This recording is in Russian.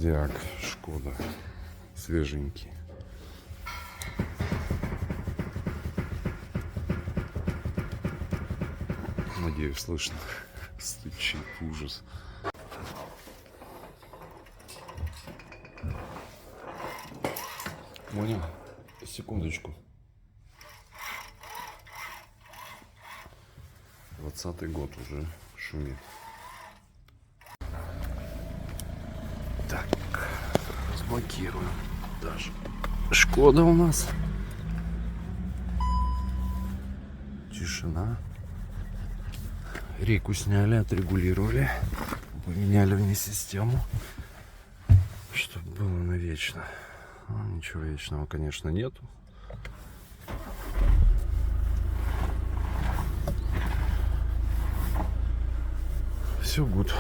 Кодиак, Шкода, свеженький. Надеюсь, слышно. Стучит, ужас. Понял? Секундочку. 20-й год уже шумит. Так, разблокируем. Даже Шкода у нас. Тишина. Рейку сняли, отрегулировали. Поменяли в ней систему, чтобы было навечно. Ну, ничего вечного, конечно, нету. Все гуд.